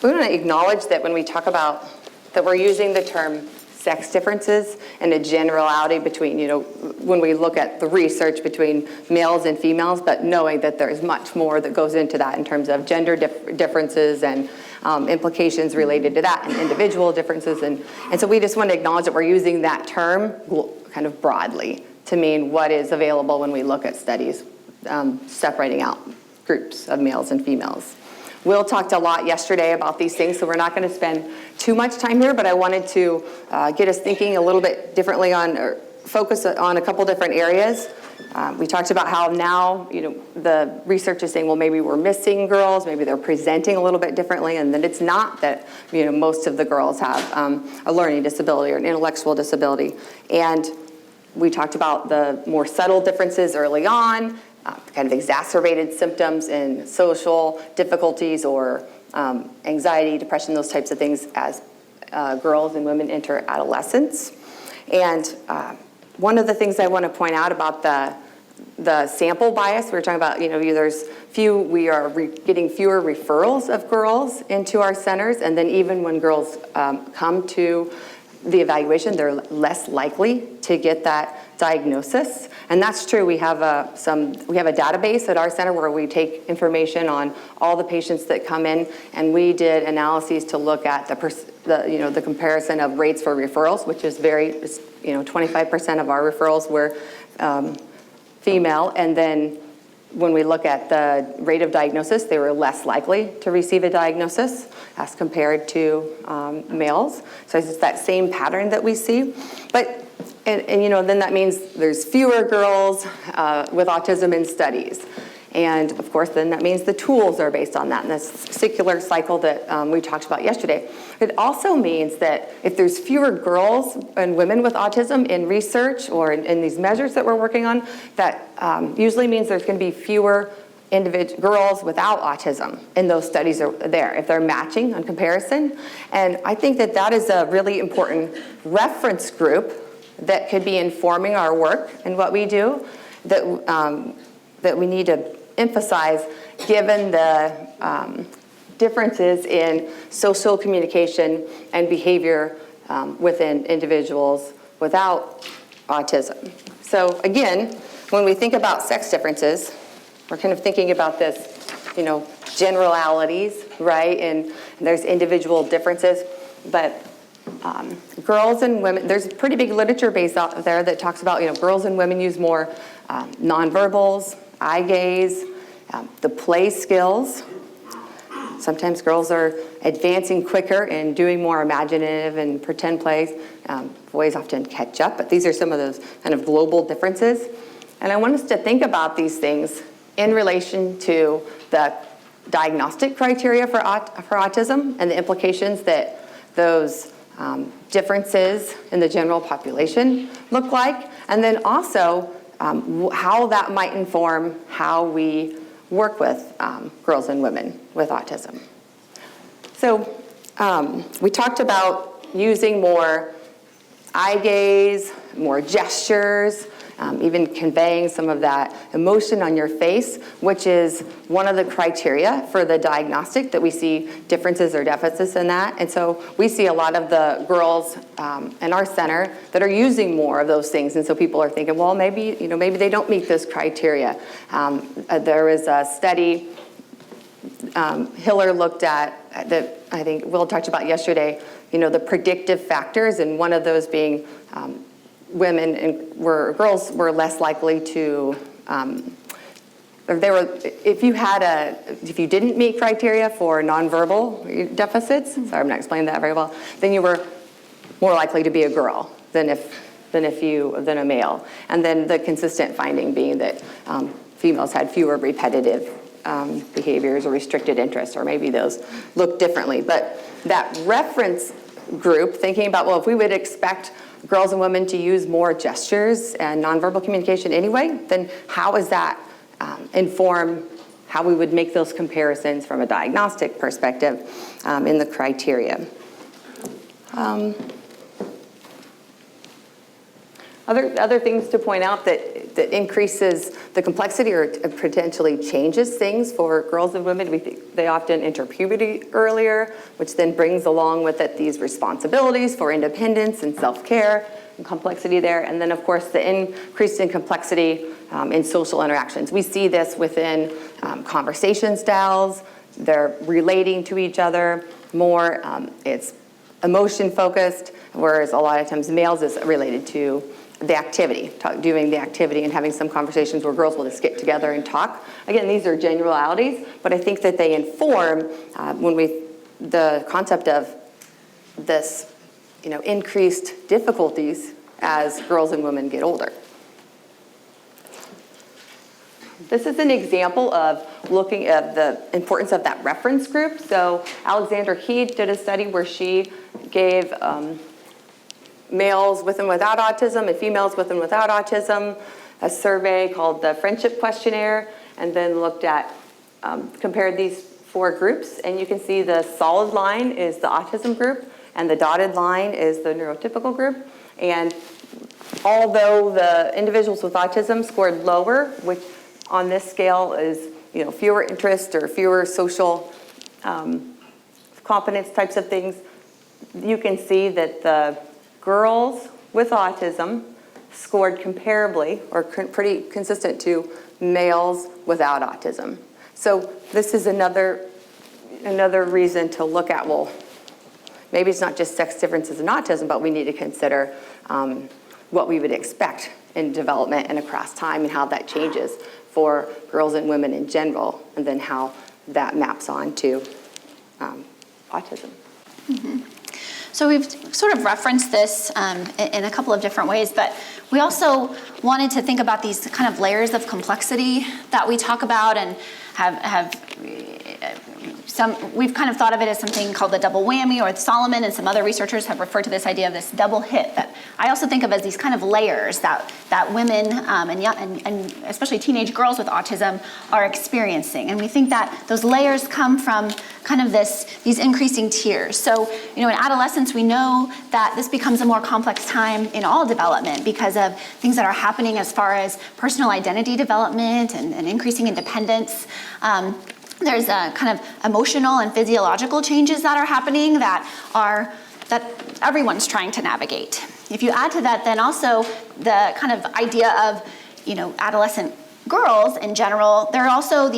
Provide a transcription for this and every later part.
we want to acknowledge that when we talk about that we're using the term sex differences and a generality between, when we look at the research between males and females, but knowing that there's much more that goes into that in terms of gender differences and implications related to that and individual differences. And so we just want to acknowledge that we're using that term kind of broadly to mean what is available when we look at studies separating out groups of males and females. Will talked a lot yesterday about these things, so we're not going to spend too much time here, but I wanted to get us thinking a little bit differently or focus on a couple different areas. We talked about how now, the research is saying, well, maybe we're missing girls, maybe they're presenting a little bit differently, and then it's not that, most of the girls have a learning disability or an intellectual disability. And we talked about the more subtle differences early on, kind of exacerbated symptoms in social difficulties or anxiety, depression, those types of things as girls and women enter adolescence. And one of the things I want to point out about the sample bias, we were talking about, we are getting fewer referrals of girls into our centers, and then even when girls come to the evaluation, they're less likely to get that diagnosis. And that's true. We have a database at our center where we take information on all the patients that come in, and we did analyses to look at the comparison of rates for referrals, which is 25% of our referrals were female, and then when we look at the rate of diagnosis, they were less likely to receive a diagnosis as compared to males. So it's that same pattern that we see. But then that means there's fewer girls with autism in studies. And of course, then that means the tools are based on that, and this circular cycle that we talked about yesterday. It also means that if there's fewer girls and women with autism in research or in these measures that we're working on, that usually means there's going to be fewer girls without autism in those studies are there, if they're matching on comparison. And I think that that is a really important reference group that could be informing our work and what we do, that we need to emphasize given the differences in social communication and behavior within individuals without autism. So again, when we think about sex differences, we're kind of thinking about this, generalities, right? And there's individual differences, but girls and women, there's a pretty big literature base out there that talks about, girls and women use more nonverbals, eye gaze, the play skills. Sometimes girls are advancing quicker and doing more imaginative and pretend plays. Boys often catch up, but these are some of those kind of global differences. And I want us to think about these things in relation to the diagnostic criteria for autism and the implications that those differences in the general population look like, and then also how that might inform how we work with girls and women with autism. So we talked about using more eye gaze, more gestures, even conveying some of that emotion on your face, which is one of the criteria for the diagnostic, that we see differences or deficits in that. And so we see a lot of the girls in our center that are using more of those things. And so people are thinking, well, maybe they don't meet this criteria. There was a study Hiller looked at that I think Will talked about yesterday, the predictive factors, and one of those being girls were less likely to, if you didn't meet criteria for nonverbal deficits, sorry, I'm not explaining that very well, then you were more likely to be a girl than a male. And then the consistent finding being that females had fewer repetitive behaviors or restricted interests, or maybe those look differently. But that reference group, thinking about, well, if we would expect girls and women to use more gestures and nonverbal communication anyway, then how does that inform how we would make those comparisons from a diagnostic perspective in the criteria? Other things to point out that increases the complexity or potentially changes things for girls and women. We think they often enter puberty earlier, which then brings along with it these responsibilities for independence and self-care and complexity there. And then, of course, the increase in complexity in social interactions. We see this within conversation styles. They're relating to each other more. It's emotion-focused, whereas a lot of times males is related to the activity, doing the activity and having some conversations where girls will just get together and talk. Again, these are generalities, but I think that they inform the concept of this, increased difficulties as girls and women get older. This is an example of looking at the importance of that reference group. So Alexandra Heed did a study where she gave males with and without autism and females with and without autism a survey called the Friendship Questionnaire, and then looked at, compared these 4 groups. And you can see the solid line is the autism group, and the dotted line is the neurotypical group. And although the individuals with autism scored lower, which on this scale is fewer interest or fewer social competence types of things, you can see that the girls with autism scored comparably or pretty consistent to males without autism. So this is another reason to look at, well, maybe it's not just sex differences in autism, but we need to consider what we would expect in development and across time and how that changes for girls and women in general, and then how that maps on to autism. Mm-hmm. So we've sort of referenced this in a couple of different ways, but we also wanted to think about these kind of layers of complexity that we talk about, and we've kind of thought of it as something called the double whammy, or Solomon and some other researchers have referred to this idea of this double hit that I also think of as these kind of layers that women and especially teenage girls with autism are experiencing. And we think that those layers come from kind of these increasing tiers. So, in adolescence, we know that this becomes a more complex time in all development because of things that are happening as far as personal identity development and increasing independence. There's a kind of emotional and physiological changes that are happening that everyone's trying to navigate. If you add to that then also the kind of idea of, adolescent girls in general, there are also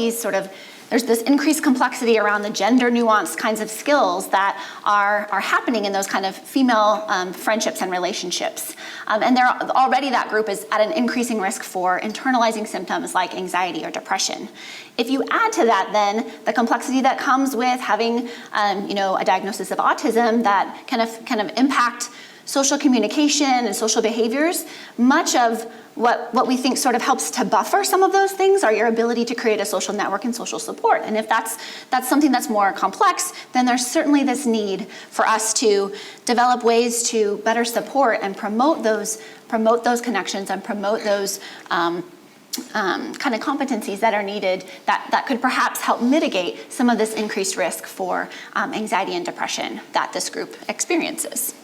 there's this increased complexity around the gender nuanced kinds of skills that are happening in those kind of female friendships and relationships. And already that group is at an increasing risk for internalizing symptoms like anxiety or depression. If you add to that then the complexity that comes with having a diagnosis of autism that kind of impact social communication and social behaviors, much of what we think sort of helps to buffer some of those things are your ability to create a social network and social support. And if that's something that's more complex, then there's certainly this need for us to develop ways to better support and promote those connections and promote those kind of competencies that are needed that could perhaps help mitigate some of this increased risk for anxiety and depression that this group experiences.